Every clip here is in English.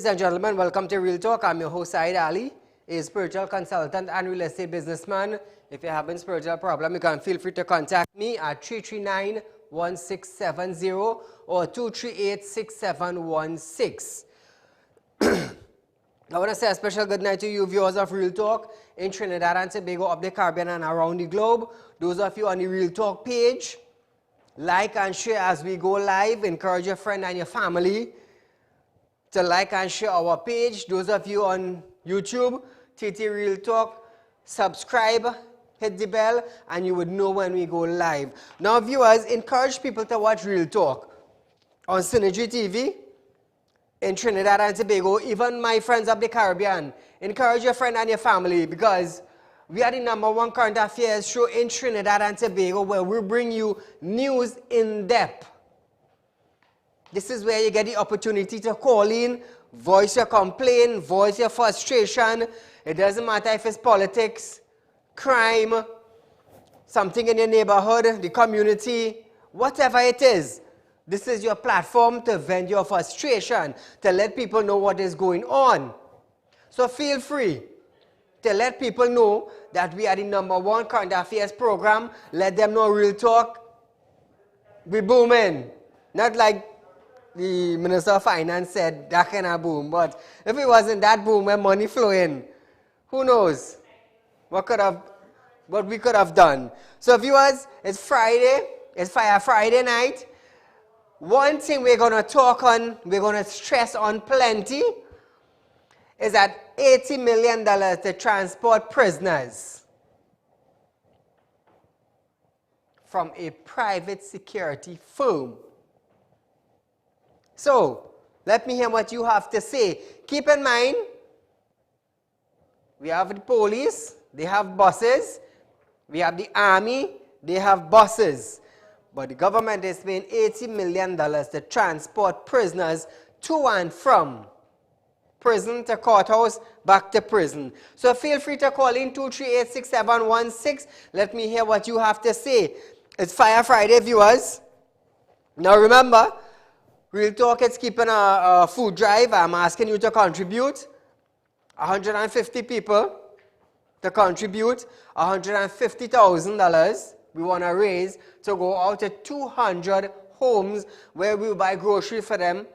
and gentlemen, welcome to Real Talk. I'm your host, Saieed Ali, a spiritual consultant and real estate businessman. If you have a spiritual problem, you can feel free to contact me at 339-1670 or 238-6716. I want to say a special good night to you viewers of Real Talk in Trinidad and Tobago, up the Caribbean and around the globe. Those of you on the Real Talk page, like and share as we go live. Encourage your friend and your family to like and share our page. Those of you on YouTube, TT Real Talk, subscribe, hit the bell, and you would know when we go live. Now viewers, encourage people to watch Real Talk on Synergy TV in Trinidad and Tobago, even my friends of the Caribbean. Encourage your friend and your family, because we are the #1 current affairs show in Trinidad and Tobago where we bring you news in depth. This is where you get the opportunity to call in, voice your complaint, voice your frustration. It doesn't matter if it's politics, crime, something in your neighborhood, the community, whatever it is. This is your platform to vent your frustration, to let people know what is going on. So feel free to let people know that we are the #1 current affairs program. Let them know Real Talk, we booming. Not like the Minister of Finance said, that kind of boom. But if it wasn't that boom where money flowing, who knows what we could have done. So viewers, it's Friday, it's Friday night. One thing we're going to talk on, we're going to stress on plenty, is that $80 million to transport prisoners from a private security firm. So, let me hear what you have to say. Keep in mind, we have the police, they have buses. We have the army, they have buses. But the government is paying $80 million to transport prisoners to and from prison to courthouse, back to prison. So feel free to call in 238-6716. Let me hear what you have to say. It's Fire Friday, viewers. Now remember, Real Talk is keeping a food drive. I'm asking you to contribute. 150 people to contribute $150,000 we want to raise to go out to 200 homes where we will buy groceries for them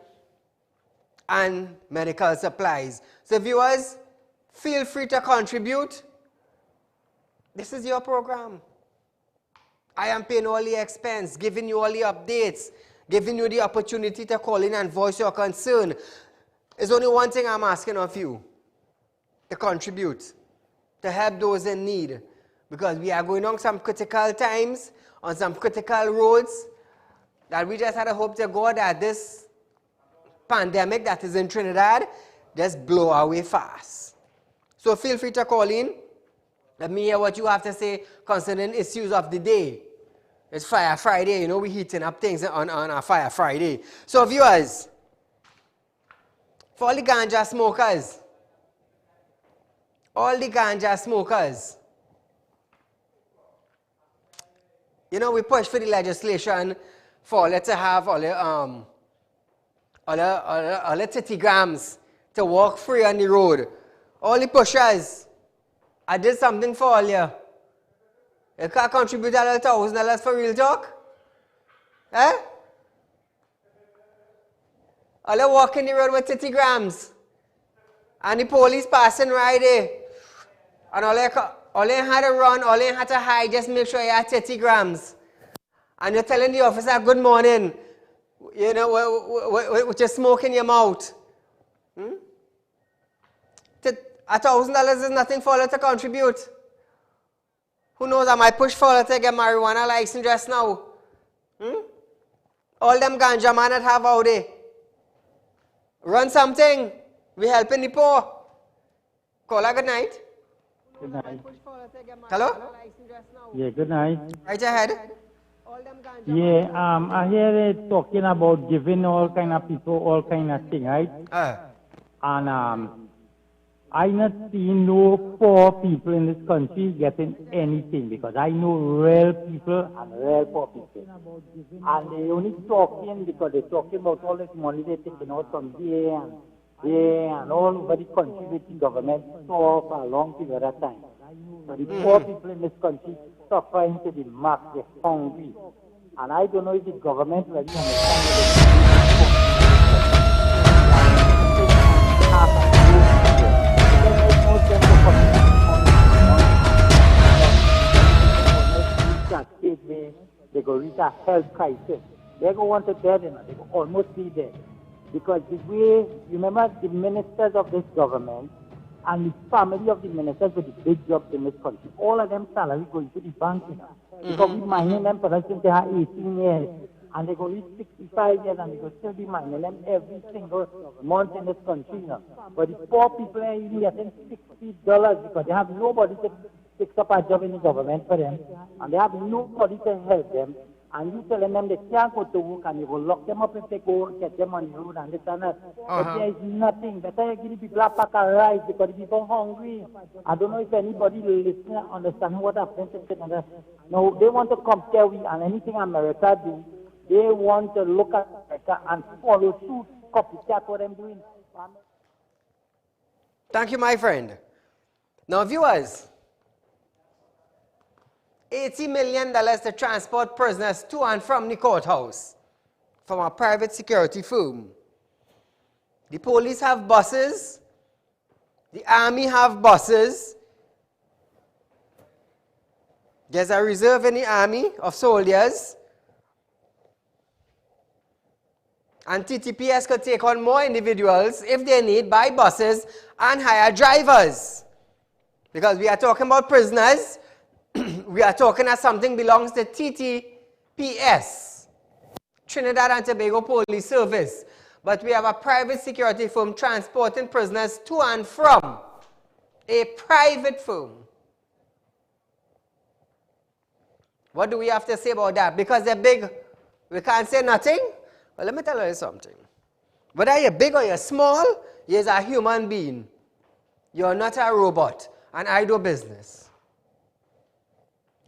and medical supplies. So viewers, feel free to contribute. This is your program. I am paying all the expense, giving you all the updates, giving you the opportunity to call in and voice your concern. There's only one thing I'm asking of you, to contribute, to help those in need. Because we are going on some critical times, on some critical roads, that we just had a hope to God that this pandemic that is in Trinidad just blow away fast. So feel free to call in. Let me hear what you have to say concerning issues of the day. It's Fire Friday, you know, we're heating up things on a Fire Friday. So viewers, for all the ganja smokers, you know, we push for the legislation for let's have all the 30 grams to walk free on the road. All the pushers, I did something for all you. You can't contribute a little $1,000 for Real Talk? Eh? All you walking the road with 30 grams. And the police passing right there. And all you had to run, all you had to hide, just make sure you had 30 grams. And you're telling the officer, good morning, you know, with your smoke in your mouth. $1,000 is nothing for you to contribute. Who knows, I might push for you to get marijuana license just now. All them ganja man that have out there. Run something. We helping the poor. Call her, good night. Good night. Hello? Yeah, good night. Right ahead. Yeah, I hear they talking about giving all kind of people all kind of thing, right? And I not seen no poor people in this country getting anything, because I know real people and real poor people. And they only talking because they're talking about all this money they're taking out from there Yeah, and all over the country with the government saw for a long period of time. So the poor people in this country suffering to the max, they're hungry. And I don't know if the government really they go reach a health crisis. They go want to dead, they go almost be dead. Because the way, you remember the ministers of this government and the family of the ministers with the big jobs in this country, all of them salary going to the bank, because we mining them for since they are 18 years, and they go reach 65 years, and they go still be mining them every single month in this country, But the poor people are even getting $60 because they have nobody to fix up a job in the government for them, and they have nobody to help them. And you telling them they can't go to work, and you will lock them up if they go get them on the road and this and that. But there is nothing. Better you give the people a pack of rice because the people are hungry. I don't know if anybody listening understands what happens in Canada. No, they want to compare we and anything America do. They want to look at America and follow suit, copycat what I'm doing. Thank you, my friend. Now, viewers, $80 million to transport prisoners to and from the courthouse from a private security firm. The police have buses. The army have buses. There's a reserve in the army of soldiers. And TTPS could take on more individuals if they need by buses and hire drivers. Because we are talking about prisoners. We are talking as something belongs to TTPS, Trinidad and Tobago Police Service. But we have a private security firm transporting prisoners to and from. A private firm. What do we have to say about that? Because they're big, we can't say nothing? Well, let me tell you something. Whether you're big or you're small, you're a human being. You're not a robot. And I do business.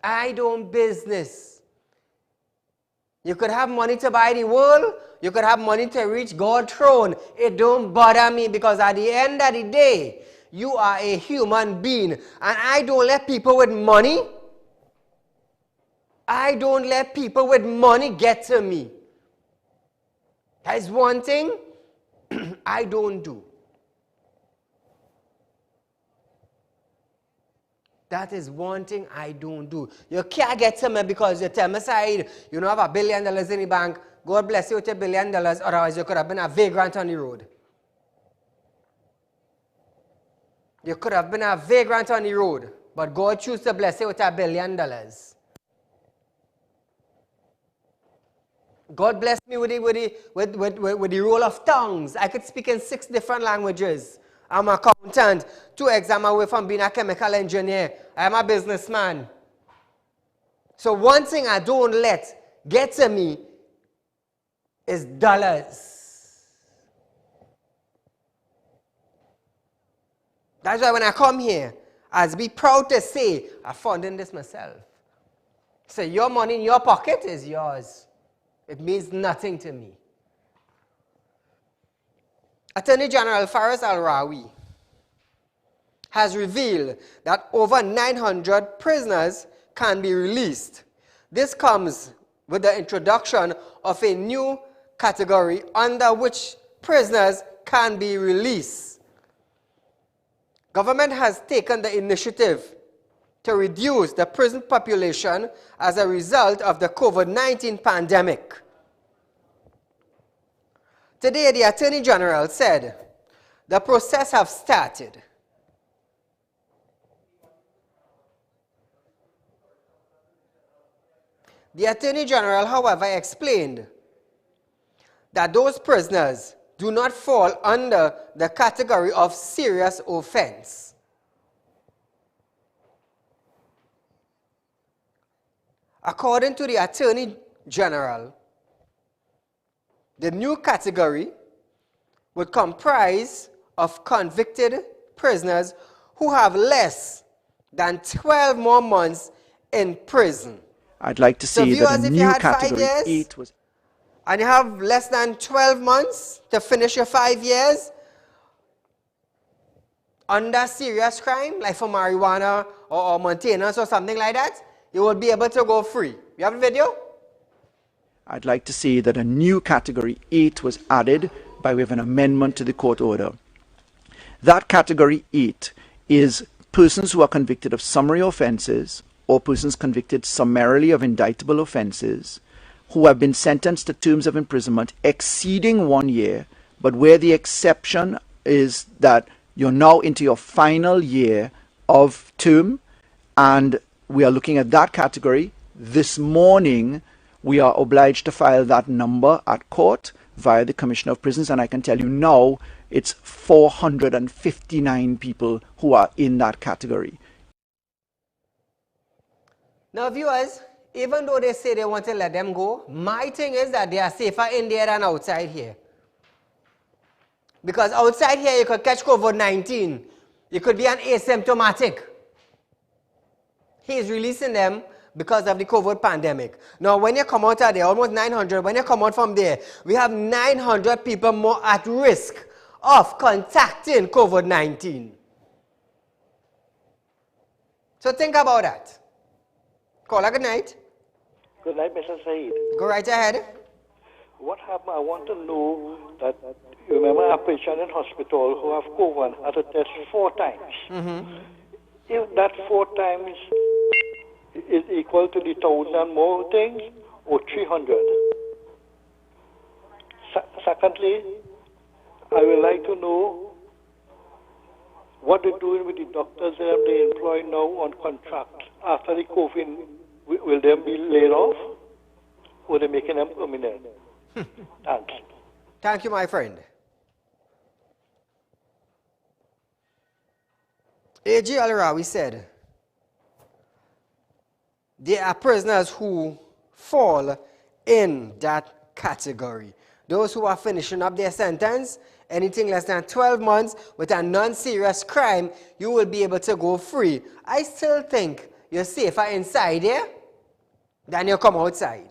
I don't business. You could have money to buy the world. You could have money to reach God's throne. It don't bother me because at the end of the day, you are a human being. And I don't let people with money, get to me. That is one thing I don't do. That is one thing I don't do. You can't get to me because you tell me, Saeed, you don't have $1 billion in the bank. God bless you with $1 billion, otherwise you could have been a vagrant on the road. You could have been a vagrant on the road, but God chose to bless you with $1 billion. God blessed me with the roll of tongues. I could speak in 6 different languages. I'm an accountant, 2 exams away from being a chemical engineer. I am a businessman. So one thing I don't let get to me is dollars. That's why when I come here, I'll be proud to say, I'm funding this myself. So your money in your pocket is yours. It means nothing to me. Attorney General Faris Al-Rawi has revealed that over 900 prisoners can be released. This comes with the introduction of a new category under which prisoners can be released. Government has taken the initiative to reduce the prison population as a result of the COVID-19 pandemic. Today, the Attorney General said the process has started. The Attorney General, however, explained that those prisoners do not fall under the category of serious offense. According to the Attorney General, the new category would comprise of convicted prisoners who have less than 12 more months in prison. I'd like to see that a new category 8 was... And you have less than 12 months to finish your 5 years, under serious crime, like for marijuana or maintenance or something like that, you will be able to go free. You have a video? I'd like to see that a new category 8 was added by way of an amendment to the court order. That category 8 is persons who are convicted of summary offences or persons convicted summarily of indictable offences who have been sentenced to terms of imprisonment exceeding 1 year, but where the exception is that you're now into your final year of term, and we are looking at that category. This morning, we are obliged to file that number at court via the Commissioner of Prisons, and I can tell you now it's 459 people who are in that category. Now, viewers, even though they say they want to let them go, my thing is that they are safer in there than outside here. Because outside here, you could catch COVID-19. You could be an asymptomatic. He is releasing them because of the COVID pandemic. Now, when you come out of there, almost 900, when you come out from there, we have 900 people more at risk of contacting COVID-19. So think about that. Caller, good night. Good night, Mr. Saeed. Go right ahead. What happened? I want to know that you remember a patient in hospital who have COVID had to test 4 times. If that 4 times is equal to the 1,000 more things or 300. Secondly, I would like to know what they're doing with the doctors that they employ now on contract after the COVID. Will they be laid off or they making them permanent? Thanks. Thank you, my friend. A.J. Al-Rawi said, there are prisoners who fall in that category. Those who are finishing up their sentence, anything less than 12 months with a non-serious crime, you will be able to go free. I still think you're safer inside here than you come outside.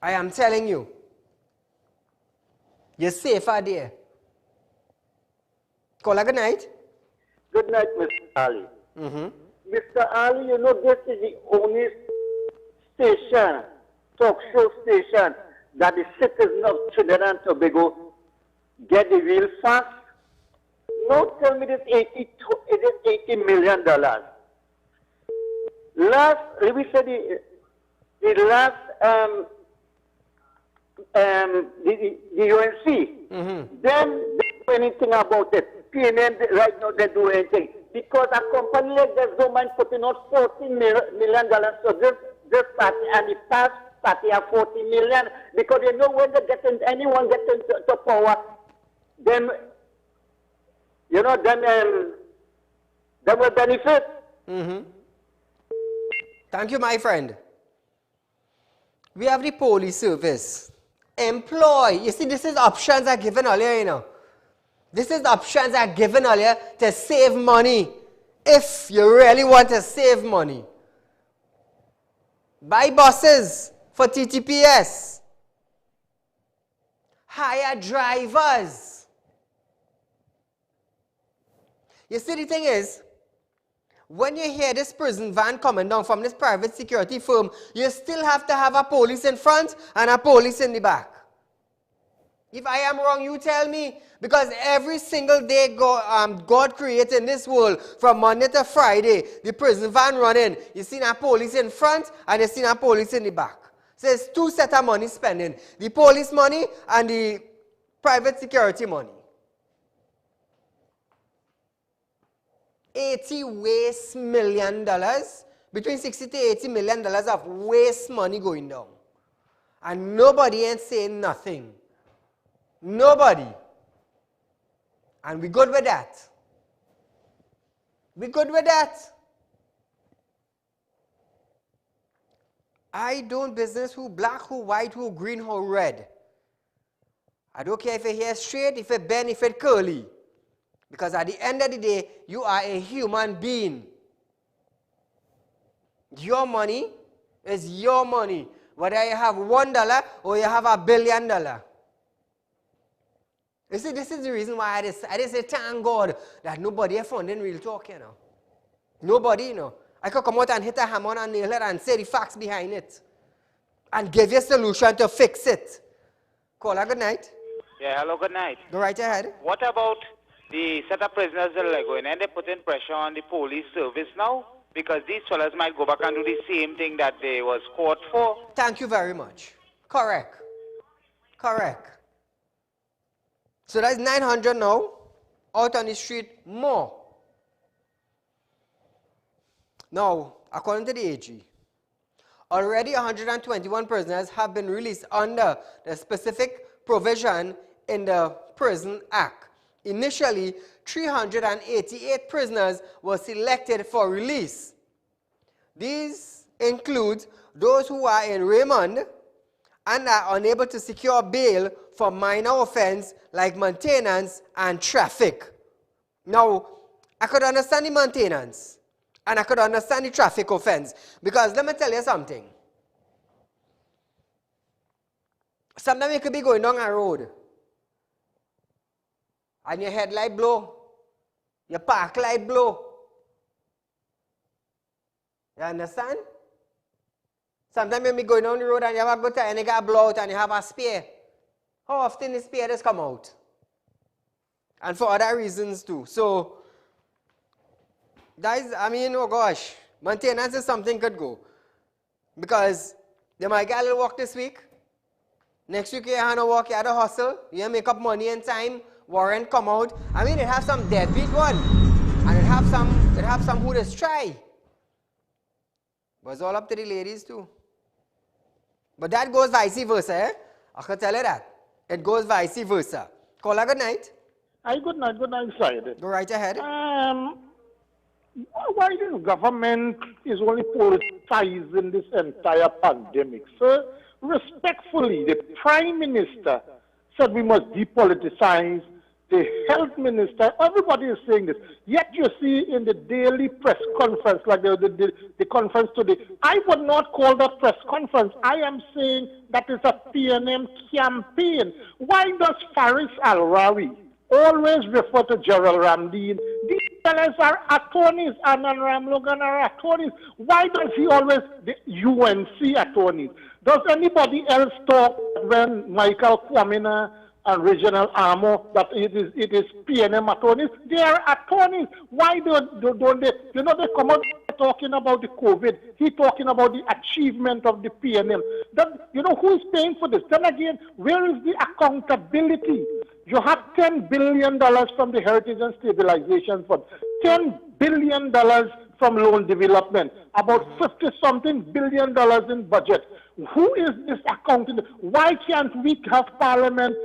I am telling you. You're safer there. Caller, good night. Good night, Mr. Ali. Mr. Ali, you know, this is the only station, talk show station, that the citizens of Trinidad and Tobago get the real facts. Now tell me this it is $80 million. Let me say the last the UNC, then they do anything about it. PNN right now they do anything because a company like this don't mind putting out $40 million. So this party and the past party have $40 million because they know when anyone gets into power, then you know them will benefit. Thank you, my friend. We have the police service. Employ. You see, this is options are given earlier, you know. This is options are given earlier to save money. If you really want to save money. Buy buses for TTPS. Hire drivers. You see, the thing is, when you hear this prison van coming down from this private security firm, you still have to have a police in front and a police in the back. If I am wrong, you tell me. Because every single day God created in this world, from Monday to Friday, the prison van running. You see a police in front and you see a police in the back. So it's 2 sets of money spending. The police money and the private security money. $80 waste million, between $60 to $80 million of waste money going down. And nobody ain't saying nothing. Nobody. And we good with that. We good with that. I don't business who black, who white, who green, who red. I don't care if your hair straight, if it bend, if it curly. Because at the end of the day, you are a human being. Your money is your money. Whether you have $1 or you have $1 billion. You see, this is the reason why I just say thank God that nobody have found in Real Talk, you know. Nobody, you know. I could come out and hit a hammer and nail it and say the facts behind it. And give you a solution to fix it. Caller, good night. Yeah, hello, good night. Go right ahead. What about the set of prisoners that are going and they're putting pressure on the police service now? Because these fellas might go back and do the same thing that they was caught for. Thank you very much. Correct. Correct. So that's 900 now. Out on the street, more. Now, according to the AG, already 121 prisoners have been released under the specific provision in the Prison Act. Initially, 388 prisoners were selected for release. These include those who are in Raymond and are unable to secure bail for minor offense like maintenance and traffic. Now, I could understand the maintenance and I could understand the traffic offense, because let me tell you something. Sometimes you could be going down a road and your headlight blow, your park light blow. You understand? Sometimes you be going down the road and you have a good time and you got a blowout and you have a spare. How often the spare does come out? And for other reasons too. So, that is, I mean, oh gosh, maintenance is something could go. Because they might get a little work this week. Next week you have to work, you have to hustle, you make up money in time, warrant come out. I mean, it have some deadbeat one. And it have some who just try. But it's all up to the ladies too. But that goes vice versa, eh? I can tell you that. It goes vice versa. Caller, good night. Hi, good night, Saieed. Go right ahead. Why the government is only politicizing this entire pandemic? Sir, respectfully, the Prime Minister said we must depoliticize. The Health Minister, everybody is saying this. Yet you see in the daily press conference, like the conference today, I would not call that press conference. I am saying that is a PNM campaign. Why does Faris Al-Rawi always refer to Gerald Ramdeen? These fellas are attorneys, Anand Ramlogan are attorneys. Why does he always, the UNC attorneys? Does anybody else talk when Michael Kwamina and Regional Armo that it is PNM attorneys? They are attorneys. Why don't they, you know, they come out talking about the COVID. He talking about the achievement of the PNM. Then, you know, who is paying for this? Then again, where is the accountability? You have $10 billion from the Heritage and Stabilization Fund, $10 billion from loan development, about 50-something billion dollars in budget. Who is this accounting? Why can't we have parliament,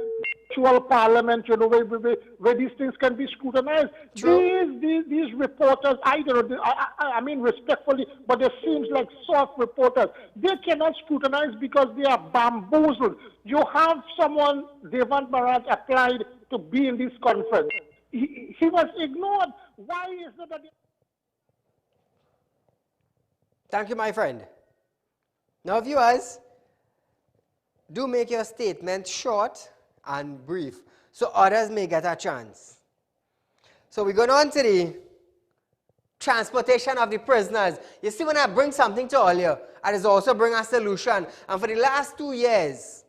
actual parliament, you know, where these things can be scrutinized? These reporters, I mean respectfully, but they seems like soft reporters. They cannot scrutinize because they are bamboozled. You have someone, Devant Maharaj, applied to be in this conference. He was ignored. Why is it that... Thank you, my friend. Now, viewers, do make your statement short and brief so others may get a chance. So we're going on to the transportation of the prisoners. You see, when I bring something to all you, I just also bring a solution. And for the last 2 years,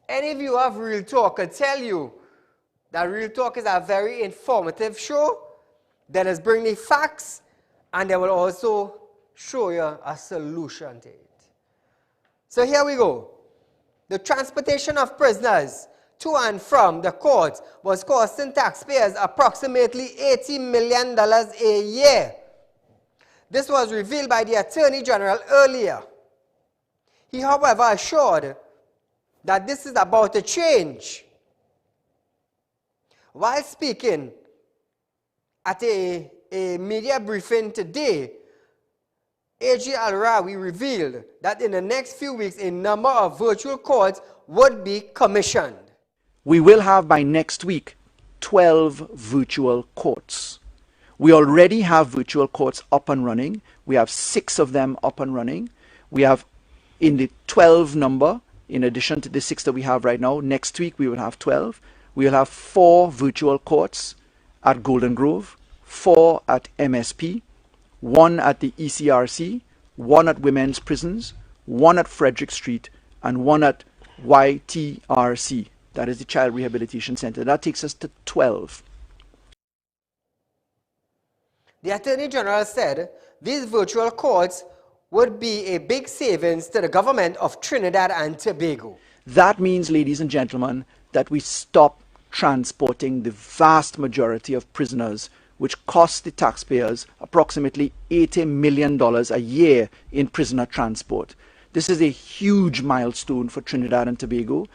any viewer of Real Talk could tell you that Real Talk is a very informative show that is bringing facts, and they will also show you a solution to it. So here we go. The transportation of prisoners to and from the court was costing taxpayers approximately $80 million a year. This was revealed by the Attorney General earlier. He, however, assured that this is about to change. While speaking at a media briefing today, AG Al-Rawi revealed that in the next few weeks, a number of virtual courts would be commissioned. We will have by next week 12 virtual courts. We already have virtual courts up and running. We have 6 of them up and running. We have in the 12 number, in addition to the 6 that we have right now. Next week we will have 12. We'll have 4 virtual courts at Golden Grove, 4 at MSP, 1 at the ECRC, 1 at women's prisons, 1 at Frederick Street, and 1 at YTRC. That is the Child Rehabilitation Center. That takes us to 12. The Attorney General said these virtual courts would be a big savings to the government of Trinidad and Tobago. That means, ladies and gentlemen, that we stop transporting the vast majority of prisoners, which cost the taxpayers approximately $80 million a year in prisoner transport. This is a huge milestone for Trinidad and Tobago.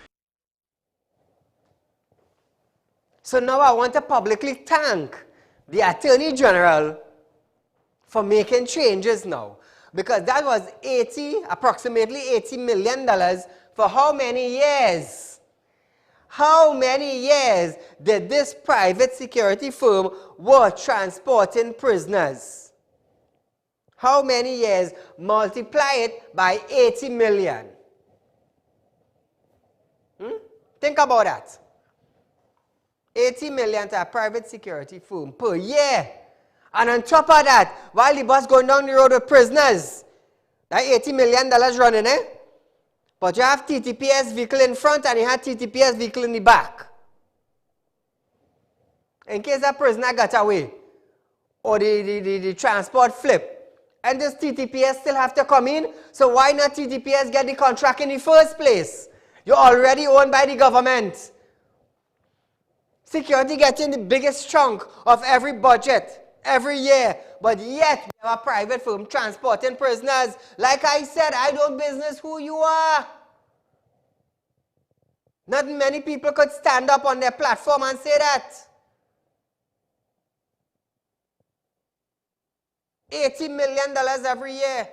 So now I want to publicly thank the Attorney General for making changes now. Because that was approximately $80 million for how many years? How many years did this private security firm work transporting prisoners? How many years? Multiply it by 80 million. Think about that. 80 million to a private security firm per year. And on top of that, while the bus going down the road with prisoners, that $80 million running, eh? But you have TTPS vehicle in front and you have TTPS vehicle in the back. In case a prisoner got away, or the transport flip, and this TTPS still have to come in, so why not TTPS get the contract in the first place? You're already owned by the government. Security getting the biggest chunk of every budget every year, but yet we have a private firm transporting prisoners. Like I said, I don't business who you are. Not many people could stand up on their platform and say that. $80 million every year.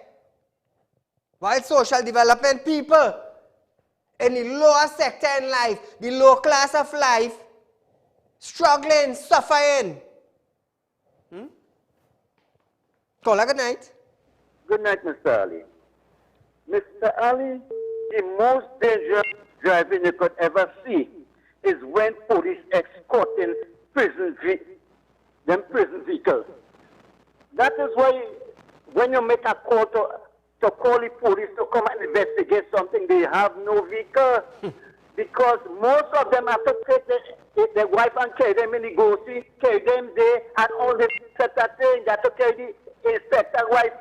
While social development people in the lower sector in life, the low class of life, struggling, suffering. Caller, good night. Good night, Mr. Ali. Mr. Ali, the most dangerous driving you could ever see is when police escorting prison vehicles. That is why when you make a call to call the police to come and investigate something, they have no vehicle. Because most of them have to take their wife and carry them in the go-see, carry them there, and all this set that thing, that to carry the inspector wife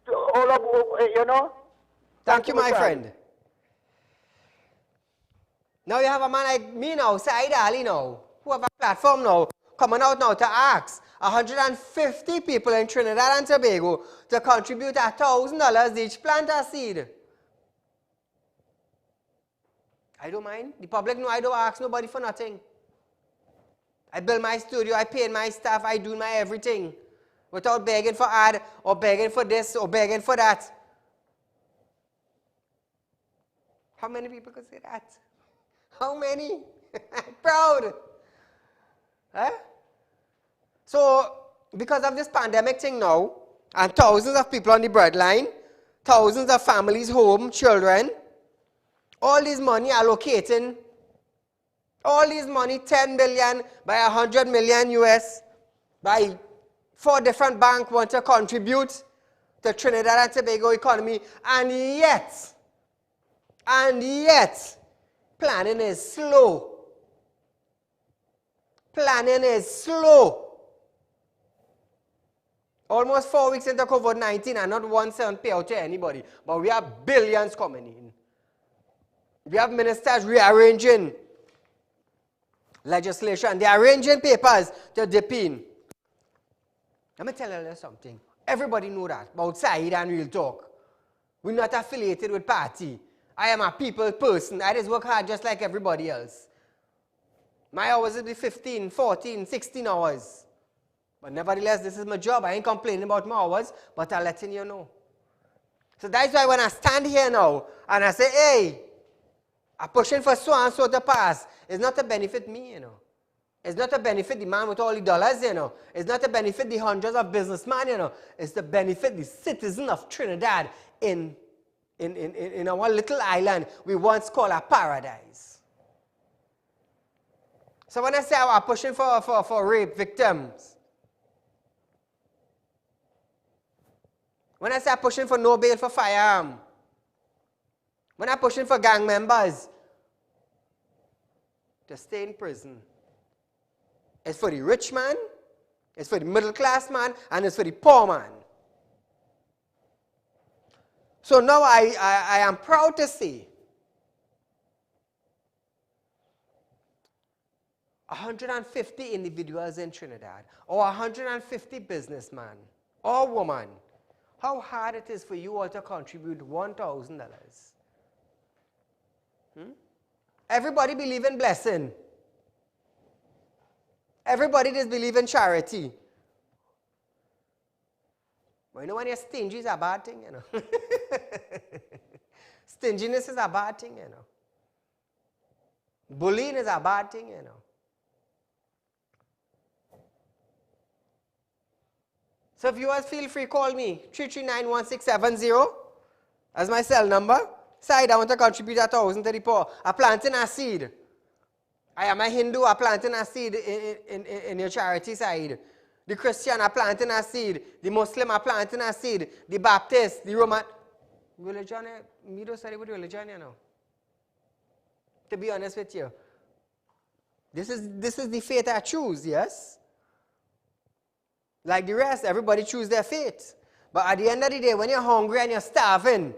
to all of, you know. Thank you, my friend. Now you have a man like me now, Saieed Ali now, who have a platform now, coming out now to ask 150 people in Trinidad and Tobago to contribute $1,000 each plant a seed. I don't mind. The public know I don't ask nobody for nothing. I build my studio, I pay my staff, I do my everything without begging for ad or begging for this or begging for that. How many people could say that? How many? I'm proud. Huh? So, because of this pandemic thing now, and thousands of people on the breadline, thousands of families home, children, all this money allocating, all this money, 10 billion by 100 million US, by 4 different banks want to contribute to Trinidad and Tobago economy, and yet, planning is slow. Planning is slow. Almost 4 weeks into COVID-19 and not one cent payout to anybody, but we have billions coming in. We have ministers rearranging legislation. They are arranging papers to dip in. Let me tell you something. Everybody know that about Saieed and Real Talk. We're not affiliated with party. I am a people person. I just work hard just like everybody else. My hours will be 15, 14, 16 hours. But nevertheless, this is my job. I ain't complaining about my hours, but I'm letting you know. So that's why when I stand here now and I say, hey, I'm pushing for so and so to pass, it's not to benefit me, you know. It's not to benefit the man with all the dollars, you know. It's not to benefit the hundreds of businessmen, you know. It's to benefit the citizen of Trinidad in our little island we once called a paradise. So when I say I'm pushing for rape victims, when I say I'm pushing for no bail for firearm, when I'm pushing for gang members to stay in prison, it's for the rich man, it's for the middle class man, and it's for the poor man. So now I am proud to say 150 individuals in Trinidad, or 150 businessmen or women, how hard it is for you all to contribute $1,000. Everybody believe in blessing. Everybody just believe in charity. But you know when you're stingy is a bad thing, you know. Stinginess is a bad thing, you know. Bullying is a bad thing, you know. So if you guys feel free, call me, 339-1670 as my cell number. Side, I want to contribute 1,000 to the poor. I'm planting a seed. I am a Hindu, I'm planting a seed in your charity side. The Christian are planting a seed. The Muslim are planting a seed. The Baptist, the Roman. Religion, me don't study with religion, you know. To be honest with you. This is the faith I choose, yes? Like the rest, everybody choose their faith. But at the end of the day, when you're hungry and you're starving,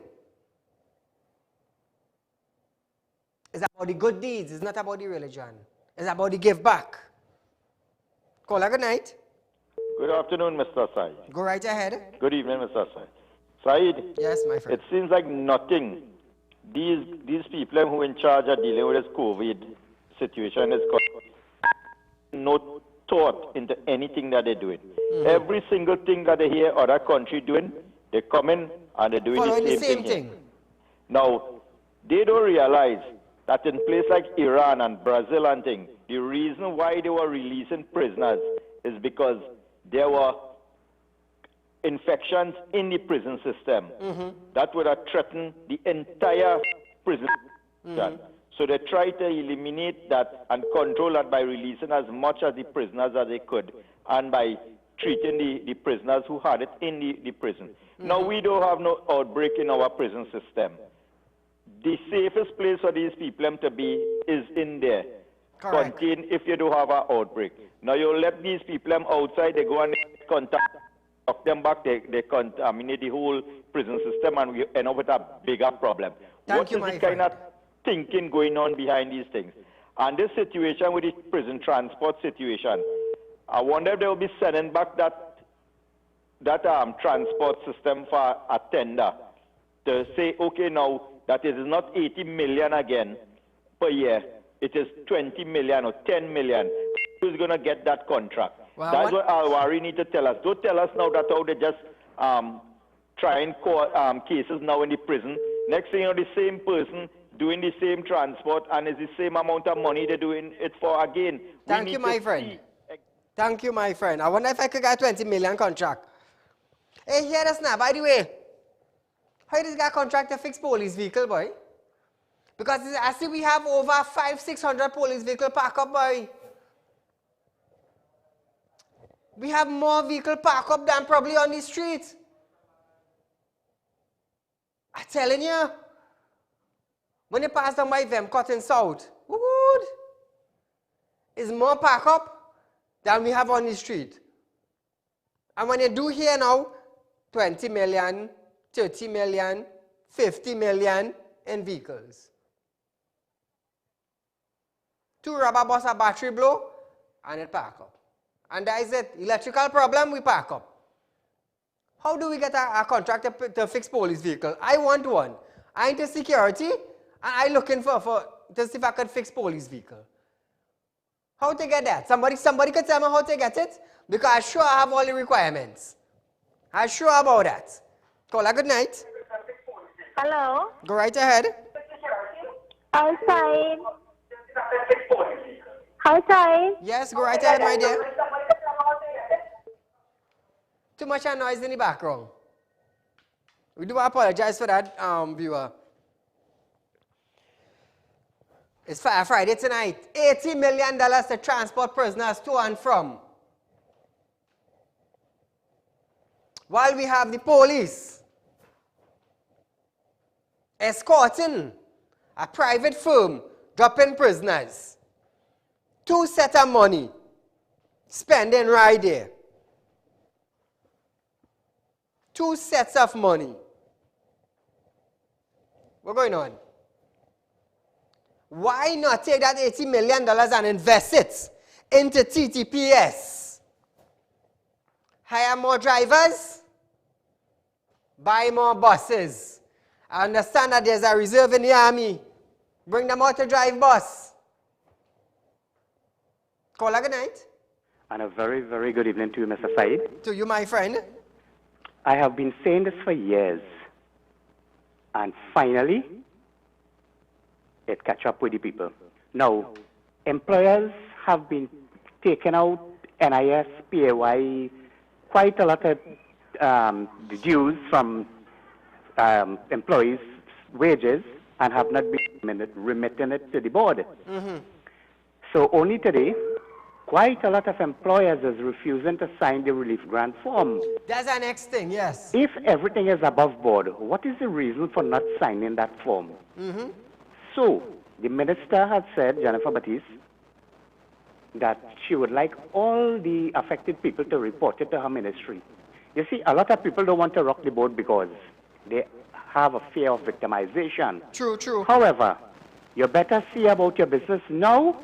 it's about the good deeds. It's not about the religion. It's about the give back. Caller, good night. Good afternoon, Mr. Said. Go right ahead. Good evening, Mr. Said. Said, yes, my friend. It seems like nothing. These people who are in charge of dealing with this COVID situation is no thought into anything that they're doing. Every single thing that they hear other country doing, they come in and they're doing the same thing. Now, they don't realize that in places like Iran and Brazil and things, the reason why they were releasing prisoners is because there were infections in the prison system that would have threatened the entire prison system. So they tried to eliminate that and control that by releasing as much of the prisoners as they could and by treating the prisoners who had it in the prison. Now, we don't have no outbreak in our prison system. The safest place for these people to be is in there, contained if you don't have an outbreak. Now, you let these people outside, they go and contact, knock them back, they contaminate the whole prison system, and we end up with a bigger problem. What is the kind of thinking going on behind these things? And this situation with the prison transport situation, I wonder if they will be sending back that transport system for a tender to say, okay, now that it is not 80 million again per year, it is 20 million or 10 million. Who's going to get that contract? Well, that's what Al-Wari need to tell us. Don't tell us now that how they just try and call cases now in the prison. Next thing you know, the same person doing the same transport and it's the same amount of money they're doing it for again. Thank you, my friend. Thank you, my friend. I wonder if I could get a 20 million contract. Hey, hear us now, by the way. How this guy contract to fix police vehicle, boy? Because I see we have over 500-600 police vehicle park up, boy. We have more vehicle park up than probably on the street. I'm telling you. When you pass down by them, Cotton South, it's more park up than we have on the street. And when you do here now, 20 million, 30 million, 50 million in vehicles. 2 rubber bus a battery blow, and it park up. And that is it. Electrical problem, we park up. How do we get a contract to fix police vehicle? I want one. I into security, and I looking for to see if I could fix police vehicle. How to get that? Somebody could tell me how to get it? Because I'm sure I have all the requirements. I'm sure about that. Caller, good night. Hello. Go right ahead. Outside. Outside. Yes, go right ahead, my dear. Too much noise in the background. We do apologize for that, viewer. It's Friday tonight. $80 million to transport prisoners to and from. While we have the police escorting a private firm dropping prisoners. 2 sets of money spending right there. 2 sets of money. What's going on? Why not take that $80 million and invest it into TTPS? Hire more drivers, buy more buses. I understand that there's a reserve in the army. Bring them out to drive bus. Call good night. And a very, very good evening to you, Mr. Said. To you, my friend. I have been saying this for years. And finally, it catch up with the people. Now, employers have been taking out NIS, PAY, quite a lot of the dues from employees' wages and have not been remitting it to the board. So only today, quite a lot of employers is refusing to sign the relief grant form. That's the next thing, yes. If everything is above board, what is the reason for not signing that form? So, the minister had said, Jennifer Batiste, that she would like all the affected people to report it to her ministry. You see, a lot of people don't want to rock the boat because they have a fear of victimization. True, true. However, you better see about your business now,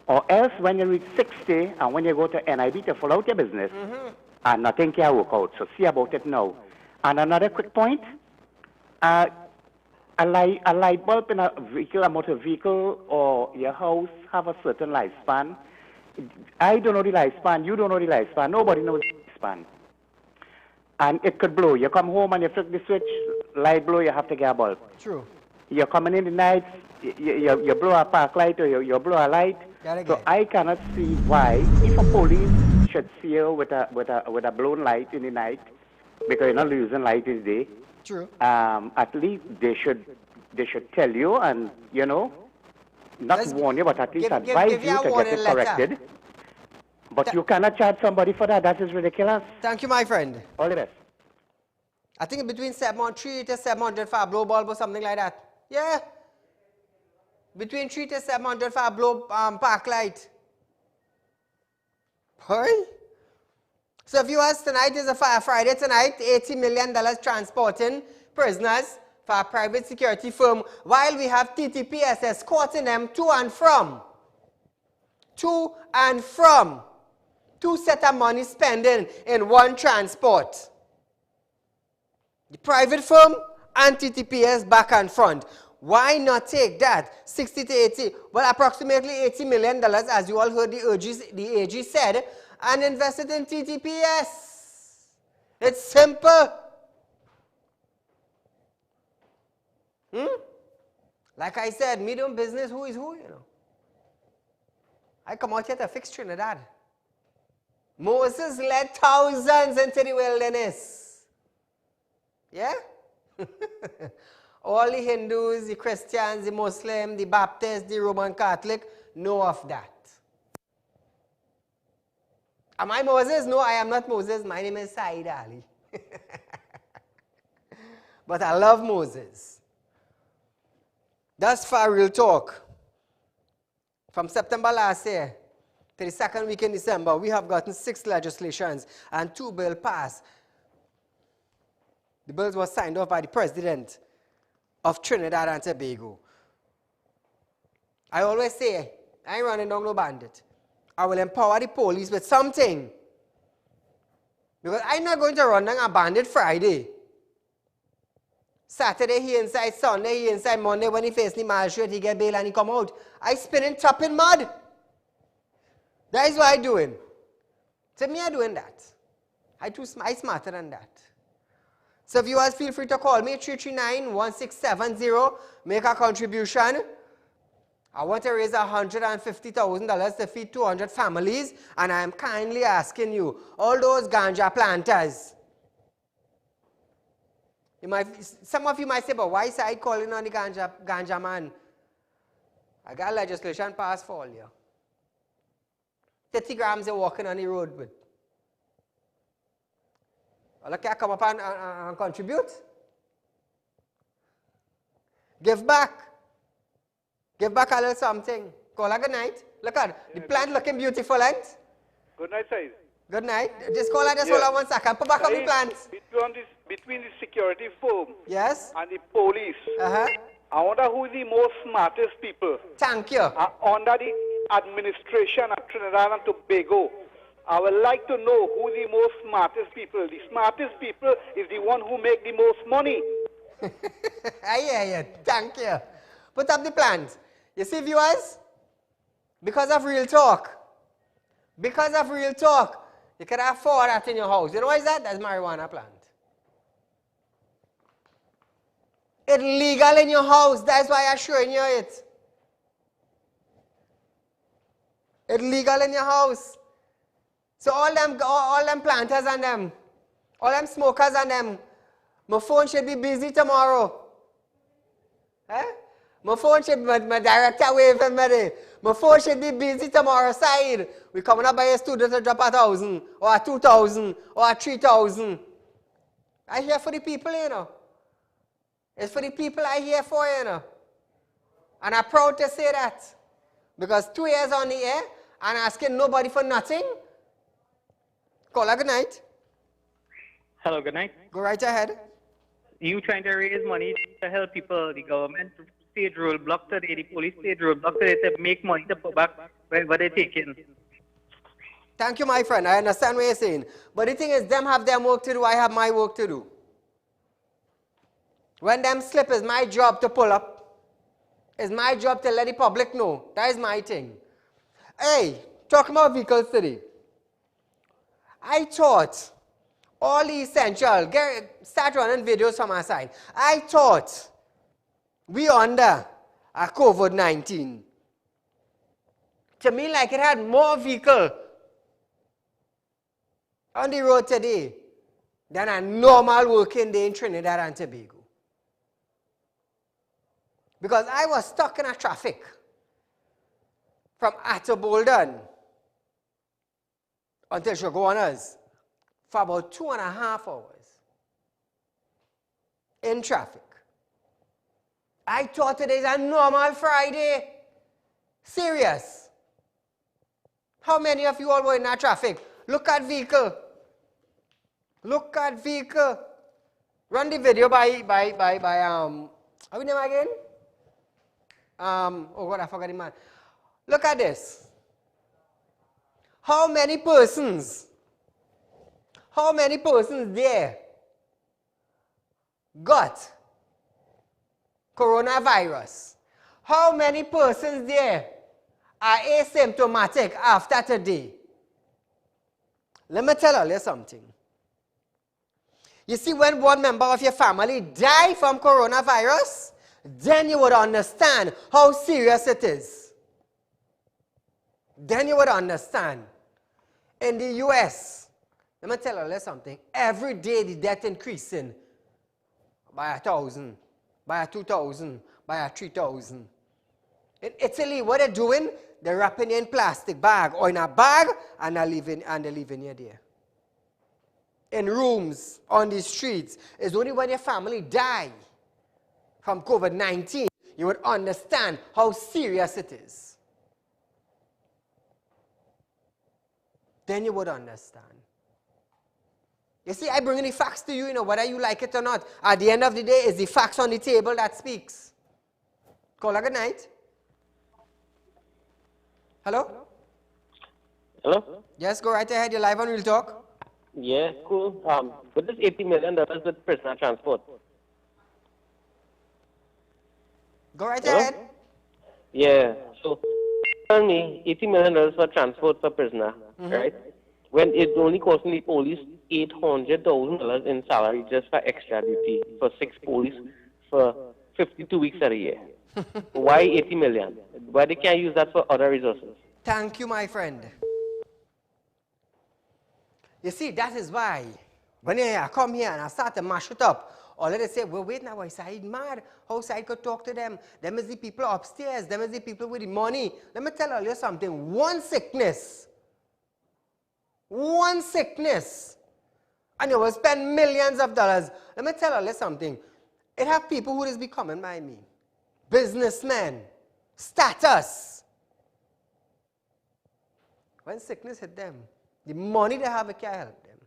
or else when you reach 60 and when you go to NIB to follow out your business, and nothing can work out. So see about it now. And another quick point, a light bulb in a vehicle, a motor vehicle, or your house have a certain lifespan. I don't know the lifespan, you don't know the lifespan, nobody knows the lifespan. And it could blow. You come home and you flick the switch, light blow, you have to get a bulb. True. You're coming in the night, you blow a park light or you blow a light. So I cannot see why, if a police should see you with a blown light in the night, because you're not using light in the day. True. At least they should tell you and, you know, not warn you, but at least advise you to get it corrected. But you cannot charge somebody for that. That is ridiculous. Thank you, my friend. All the best. I think between 700 to 700 for a blow bulb or something like that. Yeah. Between 3 to 700 for a blow park light. Hey. So viewers, tonight is a Friday tonight. $80 million transporting prisoners for a private security firm, while we have TTPS escorting them to and from. To and from. 2 sets of money spending in one transport. The private firm and TTPS back and front. Why not take that 60 to 80, well, approximately $80 million, as you all heard the AG said, and invest it in TTPS? It's simple. Like I said, medium business, who is who, you know. I come out here to fix Trinidad. Moses led thousands into the wilderness. Yeah? All the Hindus, the Christians, the Muslims, the Baptists, the Roman Catholic know of that. Am I Moses? No, I am not Moses. My name is Saieed Ali. But I love Moses. Thus far, real talk. From September last year to the second week in December, we have gotten 6 legislations and 2 bills passed. The bills were signed off by the President of Trinidad and Tobago. I always say, I ain't running down no bandit. I will empower the police with something. Because I'm not going to run down a bandit Friday. Saturday he inside, Sunday he inside, Monday when he face the magistrate, he get bail and he come out. I spinning top in mud. That is what I'm doing. So me I doing that. I smarter than that. So viewers, feel free to call me 339-1670. Make a contribution. I want to raise $150,000 to feed 200 families, and I am kindly asking you, all those ganja planters. Some of you might say, but why is I calling on the ganja man? I got legislation passed for all you. 30 grams you're walking on the road with. Well, you can't come up and contribute. Give back. Give back a little something. Call her good night. Look at the plant looking beautiful, ain't? Good night, Said. Good night. Just call her just hold on 1 second. Put back up the plants. Between the security firm yes? and the police, I wonder who is the most smartest people. Thank you. Under the administration of Trinidad and Tobago, I would like to know who the most smartest people. The smartest people is the one who make the most money. I hear you. Thank you. Put up the plants. You see, viewers? Because of real talk. Because of real talk, you can afford that in your house. You know what is that? That's marijuana plant. It's legal in your house. That's why I'm showing you it. It's legal in your house. So all them planters and them, all them smokers and them, my phone should be busy tomorrow. Eh? My phone should, my director waving me there. My phone should be busy tomorrow, side. We coming up by a student to drop 1,000, or 2,000, or 3,000. I here for the people, you know. It's for the people I here for, you know. And I'm proud to say that. Because 2 years on the air, and asking nobody for nothing. Call her good night. Hello, good night. Go right ahead. You trying to raise money to help people, the government stage roadblock today, the police stage roadblock today to make money to put back what they take in. Thank you, my friend. I understand what you're saying. But the thing is, them have their work to do, I have my work to do. When them slip, it's my job to pull up. It's my job to let the public know. That is my thing. Hey, talking about vehicles today. I thought all the essential, start running videos from our side. I thought we under a COVID-19. To me, like it had more vehicle on the road today than a normal working day in Trinidad and Tobago. Because I was stuck in a traffic from Ato Bolden until Shoguanas for about 2.5 hours in traffic. I thought today's a normal Friday. Serious. How many of you all were in that traffic? Look at vehicle. Look at vehicle. Run the video by how name again? Oh God, I forgot the man. Look at this. How many persons there got coronavirus? How many persons there are asymptomatic after today? Let me tell you something. You see, when one member of your family die from coronavirus, then you would understand how serious it is. Then you would understand. In the US, let me tell you something. Every day the death increasing by 1,000, by 2,000, by 3,000. In Italy, what they're doing, they're wrapping you in plastic bag or in a bag and they're leaving you there. In rooms, on the streets. It's only when your family die from COVID-19 you would understand how serious it is. Then you would understand. You see, I bring the facts to you, whether you like it or not. At the end of the day, it's the facts on the table that speaks. Call her good night. Hello? Hello? Yes, go right ahead. You're live on Real Talk. Yeah, cool. What is $80 million with prisoner transport? Go right ahead. Yeah, so tell me $80 million for transport for prisoner, right? When it only costing the police $800,000 in salary just for extra duty for 6 police for 52 weeks a year. Why 80 million? Why they can't use that for other resources? Thank you, my friend. You see, that is why when I come here and I start to mash it up, All of they say, well, wait now, why Saeed mad? How Saeed could talk to them? Them is the people upstairs. Them is the people with the money. Let me tell you something. One sickness, and you will spend millions of dollars. Let me tell you something. It have people who is becoming by me. Businessmen, status. When sickness hit them, the money they have, it can't help them.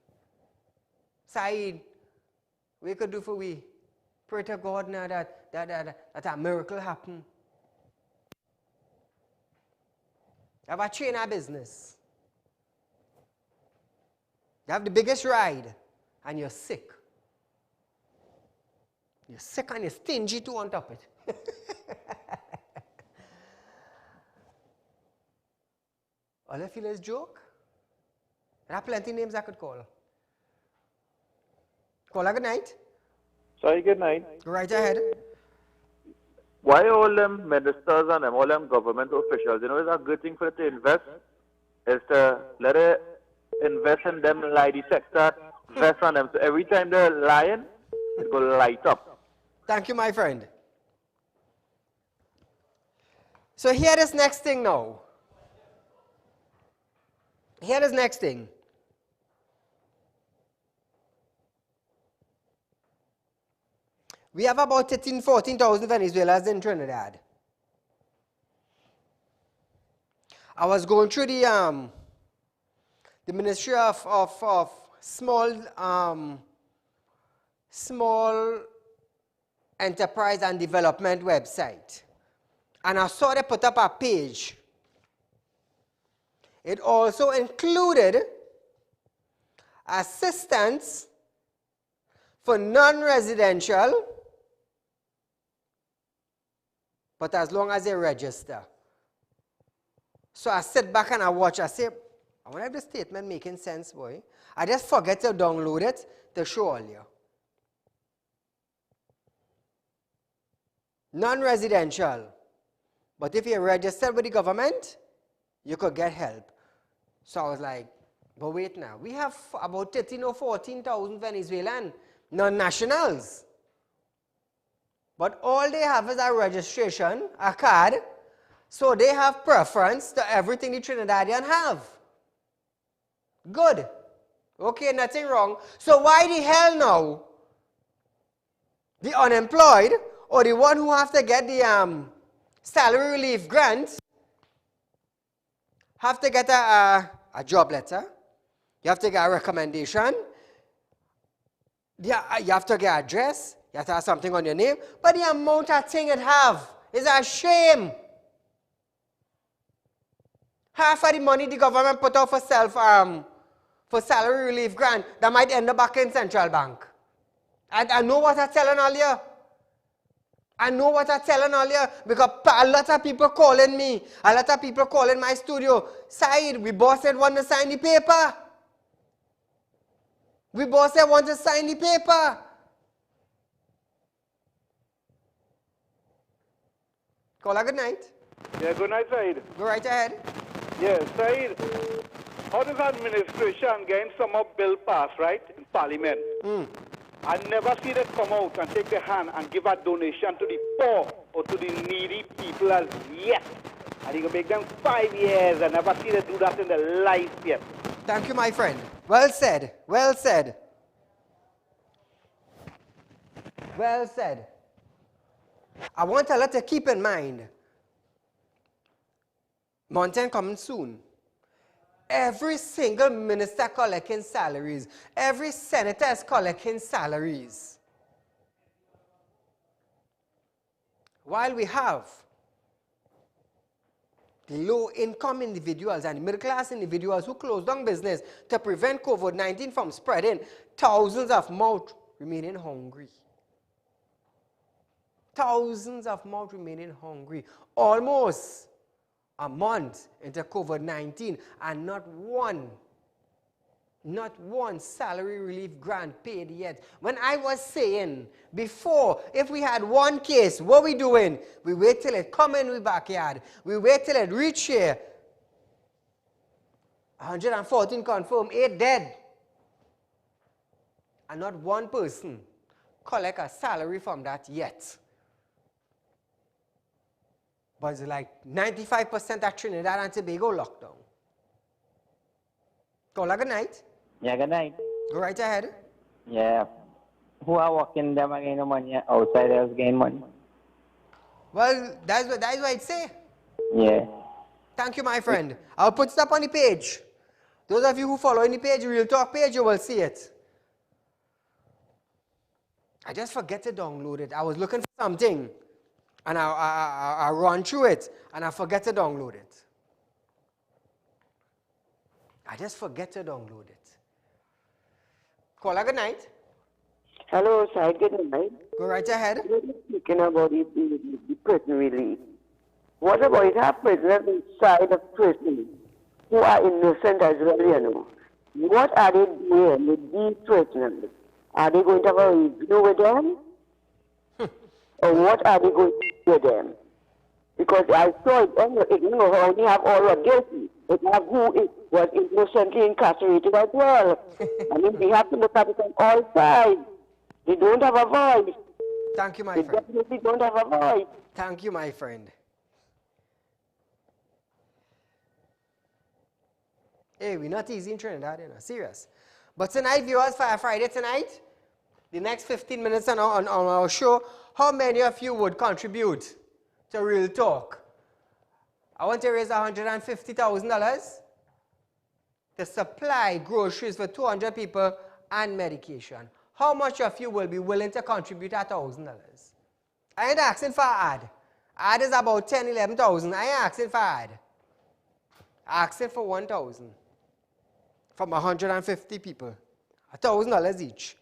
Saeed, we could do for we. Pray to God now that a miracle happen. Have a chain of business. You have the biggest ride, and you're sick. You're sick and you're stingy too on top of it. All I feel is joke. There are plenty of names I could call. Caller, good night. Sorry, good night. Go right ahead. Why all them ministers and all them government officials, it's a good thing for them to invest, is to let it invest in them lie sector, invest on them. So every time they're lying, it will light up. Thank you, my friend. So here is next thing now. Here is next thing. We have about 13,000, 14,000 Venezuelans in Trinidad. I was going through the Ministry of Small Enterprise and Development website. And I saw they put up a page. It also included assistance for non-residential, but as long as they register. So I sit back and I watch. I say, I wonder if the statement making sense, boy. I just forget to download it to show all you. Non-residential. But if you're registered with the government, you could get help. So I was like, but wait now. We have about 13 or 14,000 Venezuelan non-nationals. But all they have is a registration, a card, so they have preference to everything the Trinidadian have. Good. Okay, nothing wrong. So why the hell now the unemployed or the one who have to get the salary relief grant have to get a job letter, you have to get a recommendation, you have to get an address, you have to have something on your name, but the amount of thing it have is a shame. Half of the money the government put out for salary relief grant, that might end up back in central bank. I know what I'm telling all you. I know what I'm telling all you because a lot of people calling me, a lot of people calling my studio. Saeed, we boss said want to sign the paper. We boss said want to sign the paper. Caller, good night. Yeah, good night, Saeed. Go right ahead. Yeah, Saeed, how does administration getting some of bill passed, right, in Parliament? I never see them come out and take their hand and give a donation to the poor or to the needy people as yet. And you can make them 5 years. I never see them do that in their life yet. Thank you, my friend. Well said. Well said. Well said. I want a lot to keep in mind. Mountain coming soon. Every single minister collecting salaries. Every senator is collecting salaries. While we have the low-income individuals and middle-class individuals who close down business to prevent COVID-19 from spreading, thousands of mouths remaining hungry. Thousands of mouths remaining hungry. Almost a month into COVID-19 and not one salary relief grant paid yet. When I was saying before, if we had one case, what we doing? We wait till it come in the backyard. We wait till it reach here. 114 confirmed, 8 dead. And not one person collect a salary from that yet. But it's like 95% of Trinidad and Tobago lockdown. Caller, good night. Yeah, good night. Go right ahead. Yeah. Who are working them again no money? Outsiders gain money. Well, that's what I'd say. Yeah. Thank you, my friend. I'll put stuff on the page. Those of you who follow in the page, Real Talk page, you will see it. I just forget to download it. I was looking for something, and I run through it, and I forget to download it. I just forget to download it. Caller, good night. Hello, Saieed, good night. Go right ahead. Speaking about the prison release. What about if have prisoners inside of prison who are innocent as well, you know? What are they doing with these prisoners? Are they going to have a review with them? Or what are they going to do with them? Because I saw it, you know, only have all who are guilty. It have who was innocently incarcerated as well. I mean, we have to look at it on all sides. They don't have a voice. Thank you, my friend. They definitely don't have a voice. Thank you, my friend. Hey, we're not easy in Trinidad, you know, serious. But tonight, viewers, for Friday tonight, the next 15 minutes on our show, how many of you would contribute to Real Talk? I want to raise $150,000 to supply groceries for 200 people and medication. How much of you will be willing to contribute $1,000? I ain't asking for an ad. Ad is about 10, 11,000. I ain't asking for ad. Asking for 1,000 from 150 people. $1,000 each.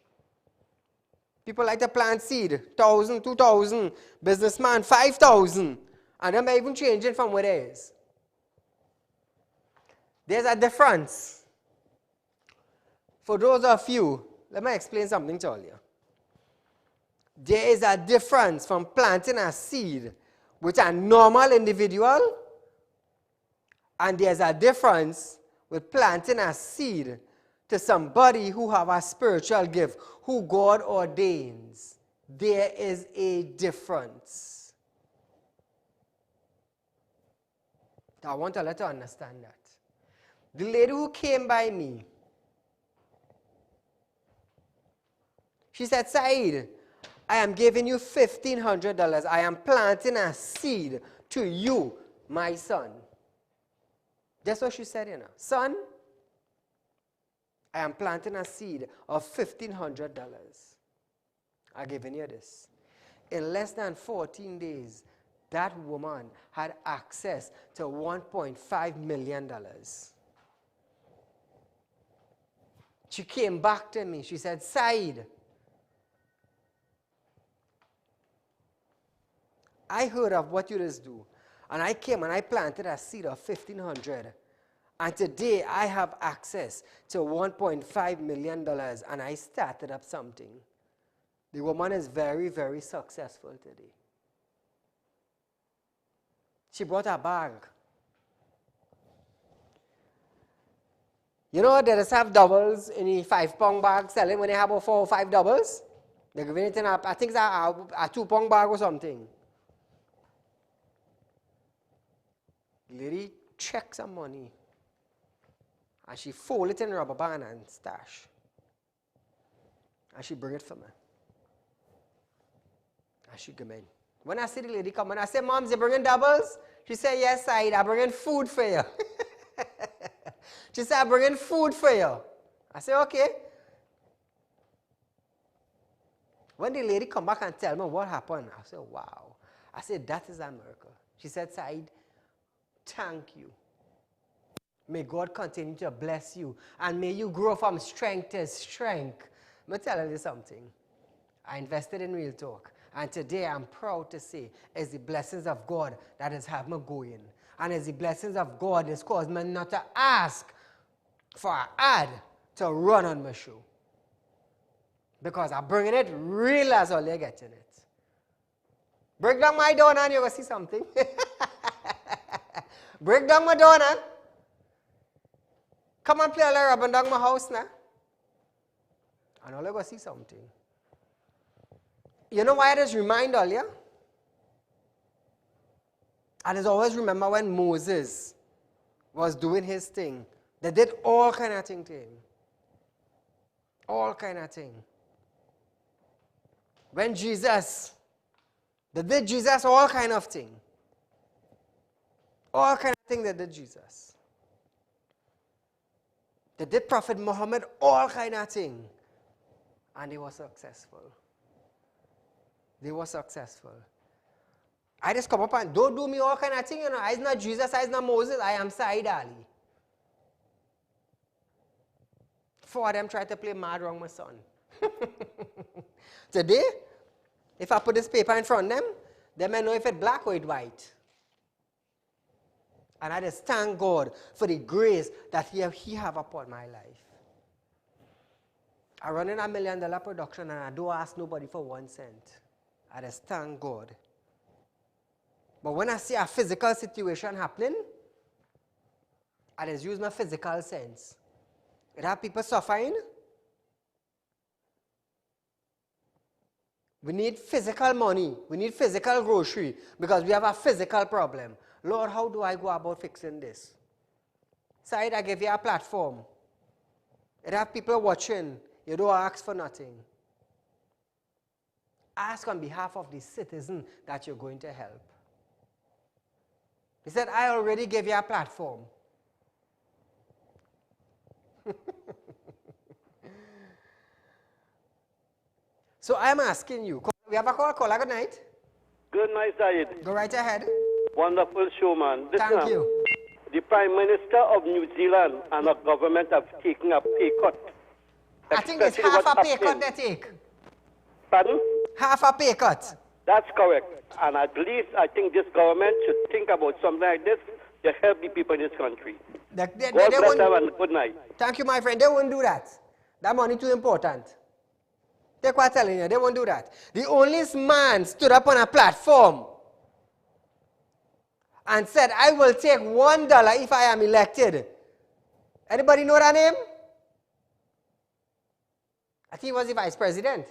People like to plant seed. 1,000, 2,000. Businessman, 5,000. And them even changing from what it is. There's a difference. For those of you, let me explain something to you. There is a difference from planting a seed with a normal individual, and there's a difference with planting a seed to somebody who have a spiritual gift, who God ordains. There is a difference. I want to let you understand that. The lady who came by me, she said, Saieed, I am giving you $1,500. I am planting a seed to you, my son. That's what she said, you know. Son, I am planting a seed of $1,500. I'm giving you this. In less than 14 days, that woman had access to $1.5 million. She came back to me. She said, Saieed, I heard of what you just do. And I came and I planted a seed of $1,500. And today I have access to $1.5 million. And I started up something. The woman is very, very successful today. She brought a bag. You know, they just have doubles in the 5-pound bag selling when they have about 4 or 5 doubles. They're giving it in a, I think it's a 2-pound bag or something. Lady check some money. And she fold it in a rubber band and stash. And she bring it for me. And she come in. When I see the lady come in, I say, Mom, you bringing doubles? She said, yes, Saieed, I'm bringing food for you. She said, I'm bringing food for you. I said, okay. When the lady come back and tell me what happened, I said, wow. I said, that is a miracle. She said, Saieed, thank you. May God continue to bless you. And may you grow from strength to strength. Let me tell you something. I invested in Real Talk. And today I'm proud to say it's the blessings of God that has had me going. And it's the blessings of God that's caused me not to ask for an ad to run on my show. Because I'm bringing it real as all you're getting it. Break down my door and you're going to see something. Break down my door now. Come and play a little rub down my house now. And all you're going to see something. You know why I just remind all ya? I just always remember when Moses was doing his thing. They did all kind of thing to him. All kind of thing. When Jesus, they did Jesus all kind of thing. All kind of thing they did Jesus. They did Prophet Muhammad all kind of thing. And they were successful. They were successful. I just come up and don't do me all kind of thing, you know. I is not Jesus, I is not Moses, I am Saieed Ali. Four of them try to play mad wrong my son. Today, if I put this paper in front of them, they may know if it's black or it's white. And I just thank God for the grace that He have upon my life. I run in $1 million production and I don't ask nobody for 1 cent. I just thank God. But when I see a physical situation happening, I just use my physical sense. It have people suffering. We need physical money. We need physical grocery because we have a physical problem. Lord, how do I go about fixing this? Said, I give you a platform. It have people watching. You don't ask for nothing. Ask on behalf of the citizen that you're going to help. He said, I already gave you a platform. So I'm asking you, we have a call. Good night. Good night, Saieed. Go right ahead. Wonderful show, man. Listen, thank you. The Prime Minister of New Zealand and our government have taken a pay cut. I think it's half a pay cut they take. Pardon? Half a pay cut. That's correct. And at least I think this government should think about something like this to help the people in this country. God bless them and good night. Thank you, my friend. They won't do that. That money too important. They're quite telling you, they won't do that. The only man stood up on a platform and said, I will take $1 if I am elected. Anybody know that name? I think he was the vice president.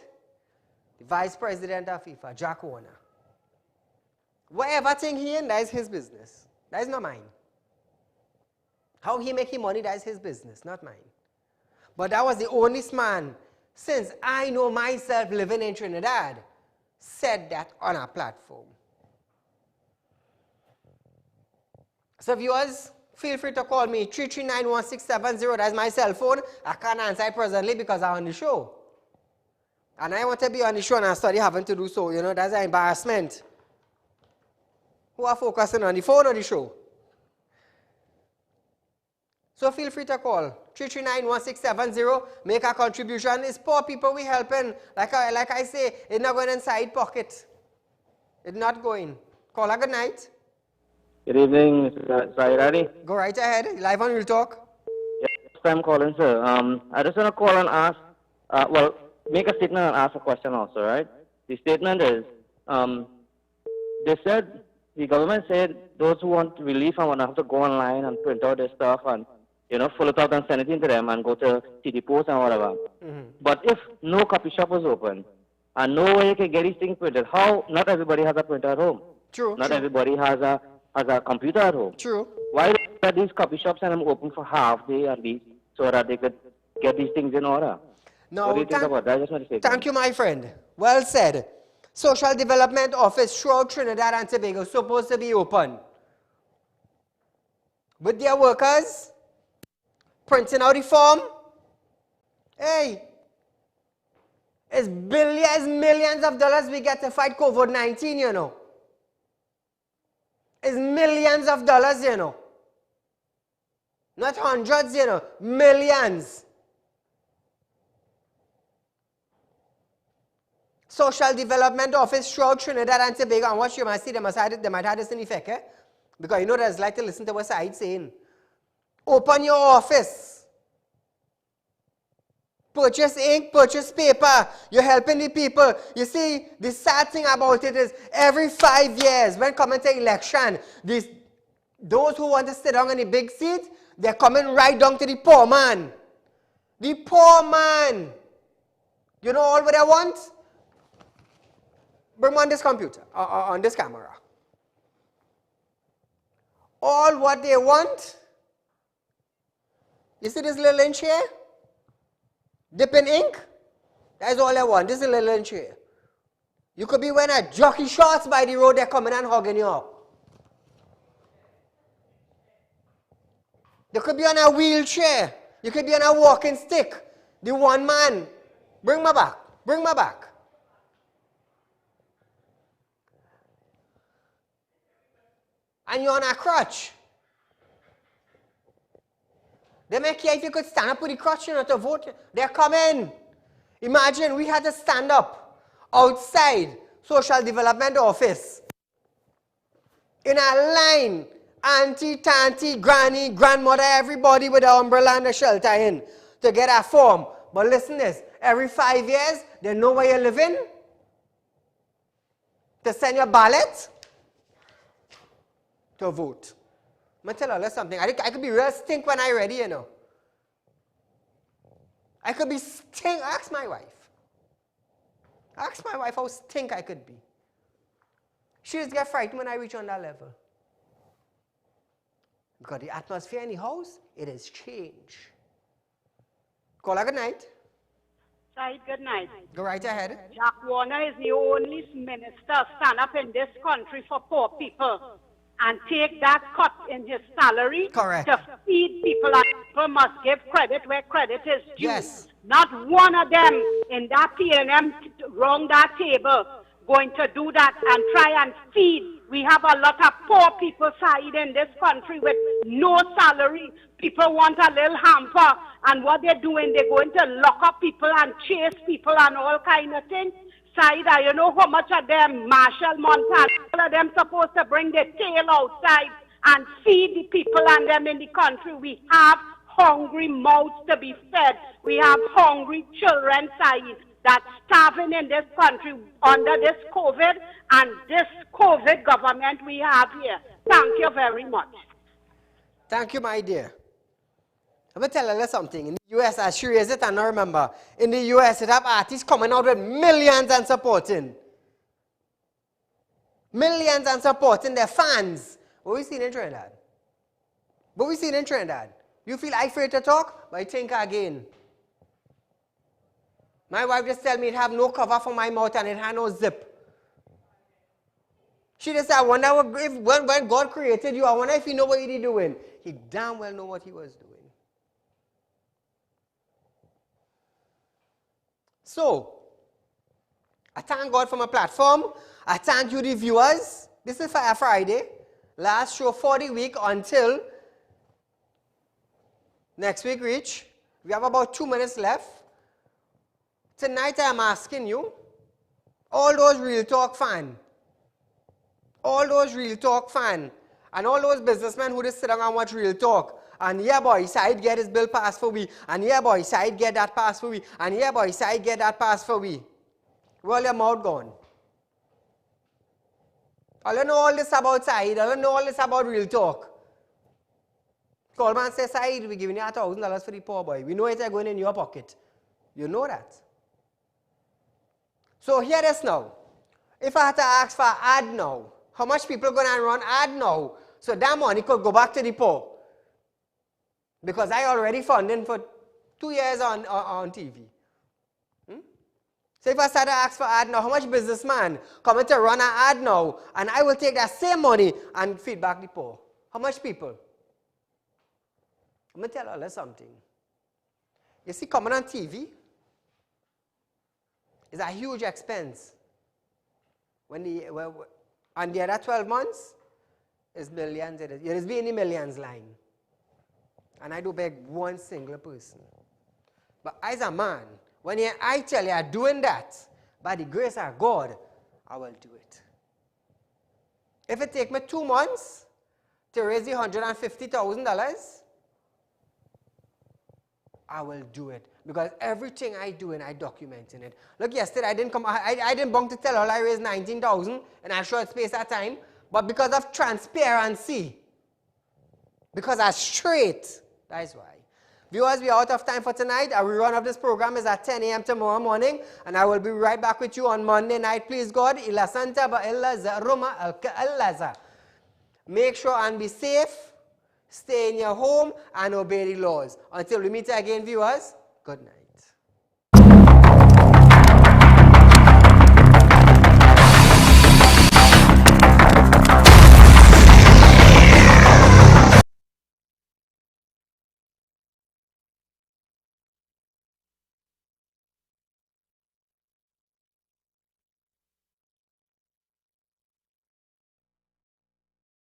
The vice president of FIFA, Jack Warner. Whatever thing he in, that is his business. That is not mine. How he make his money, that is his business, not mine. But that was the only man, since I know myself living in Trinidad, said that on a platform. So viewers, feel free to call me, 339-1670, that's my cell phone. I can't answer it presently because I'm on the show. And I want to be on the show and I study having to do so, you know, that's an embarrassment. Who are focusing on the phone or the show? So feel free to call, 339-1670, make a contribution. It's poor people we helping. Like I say, it's not going inside pocket. It's not going. Call a good night. Good evening, Mr. Saieed Ali. Go right ahead. Live on Real Talk. Yes, I'm calling, sir. I just want to call and ask, make a statement and ask a question also, right? The statement is, the government said those who want relief and want to have to go online and print out their stuff and, you know, fill it out and send it in to them and go to CD Post and whatever. But if no copy shop was open and no way you can get these things printed, how? Not everybody has a printer at home. True. Not everybody has a computer at home. True. Why are these copy shops and them open for half day at least so that they could get these things in order? No, what do you think about that? I just want to say thank you, my friend. Well said. Social Development Office throughout Trinidad and Tobago is supposed to be open. With their workers, printing out the form. Hey, it's billions, millions of dollars we get to fight COVID-19, you know. It's millions of dollars, you know. Not hundreds, you know. Millions. Social Development Office throughout Trinidad and Tobago. And watch, you might see they might have this in effect, eh? Because you know there's like to listen to what Saieed's saying. Open your office. Purchase ink, purchase paper. You're helping the people. You see, the sad thing about it is every 5 years, when coming to election, those who want to sit down in the big seat, they're coming right down to the poor man. The poor man. You know all what they want? Bring on this computer, on this camera. All what they want, you see this little inch here? Dip in ink? That's all I want, this little inch here. You could be wearing a jockey shorts by the road, they're coming and hugging you up. You could be on a wheelchair. You could be on a walking stick. The one man. Bring me back. Bring me back. And you're on a crutch. They may care if you could stand up with the crutch, you know, to vote. They're coming. Imagine we had to stand up outside Social Development Office in a line. Auntie, tanty, granny, grandmother, everybody with an umbrella and a shelter in to get a form. But listen this, every 5 years, they know where you're living to send your ballot to vote. I'm going to tell you something. I could be real stink when I'm ready, you know. I could be stink. Ask my wife. Ask my wife how stink I could be. She just get frightened when I reach on that level. Because the atmosphere in the house, it has changed. Caller, good night. Said, good night. Go right ahead. Jack Warner is the only minister stand up in this country for poor people and take that cut in his salary. Correct. To feed people, and people must give credit where credit is due. Yes. Not one of them in that P&M round that table going to do that and try and feed. We have a lot of poor people side in this country with no salary. People want a little hamper, and what they're doing, they're going to lock up people and chase people and all kind of things. Side, you know how much of them, Marshall Montana, all of them supposed to bring their tail outside and feed the people and them in the country. We have hungry mouths to be fed. We have hungry children, side, that's starving in this country under this COVID and this COVID government we have here. Thank you very much. Thank you, my dear. I'm going to tell you something. In the U.S., I sure is it, and I remember, in the U.S., it have artists coming out with millions and supporting. Millions and supporting their fans. What we seen in Trinidad? What we seen in Trinidad? You feel afraid to talk? But think again. My wife just tell me it have no cover for my mouth and it had no zip. She just said, I wonder if when God created you, I wonder if he know what he doing. He damn well know what he was doing. So, I thank God for my platform. I thank you, the viewers. This is Fire Friday. Last show for the week until next week reach. We have about 2 minutes left. Tonight I am asking you, all those Real Talk fans, and all those businessmen who just sit down and watch Real Talk, and yeah boy, Said get his bill passed for we, and yeah boy, Said get that passed for we, and yeah boy, Said get that passed for we. Roll your mouth gone. I don't know all this about Said, I don't know all this about Real Talk. Coleman says, Said, we're giving you $1,000 for the poor boy. We know it's going in your pocket. You know that. So here it is now. If I had to ask for an ad now, how much people are going to run ad now? So that money could go back to the poor. Because I already funding for 2 years on TV. So if I start to ask for ad now, how much businessman coming to run an ad now, and I will take that same money and feed back the poor? How much people? I'm going to tell you something. You see, coming on TV is a huge expense. And the other 12 months is millions. It is being in the millions line. And I do beg one single person. But as a man, when I tell you I'm doing that, by the grace of God, I will do it. If it takes me 2 months to raise the $150,000, I will do it. Because everything I do and I document in it. Look, yesterday I didn't bunk to tell all I raised 19,000 in a short space of time. But because of transparency, because I'm straight, that's why. Viewers, we are out of time for tonight. Our rerun of this program is at 10 a.m. tomorrow morning, and I will be right back with you on Monday night. Please God, ila santa ba illa zaruma al-ka'allaza. Make sure and be safe, stay in your home, and obey the laws. Until we meet again, viewers, good night.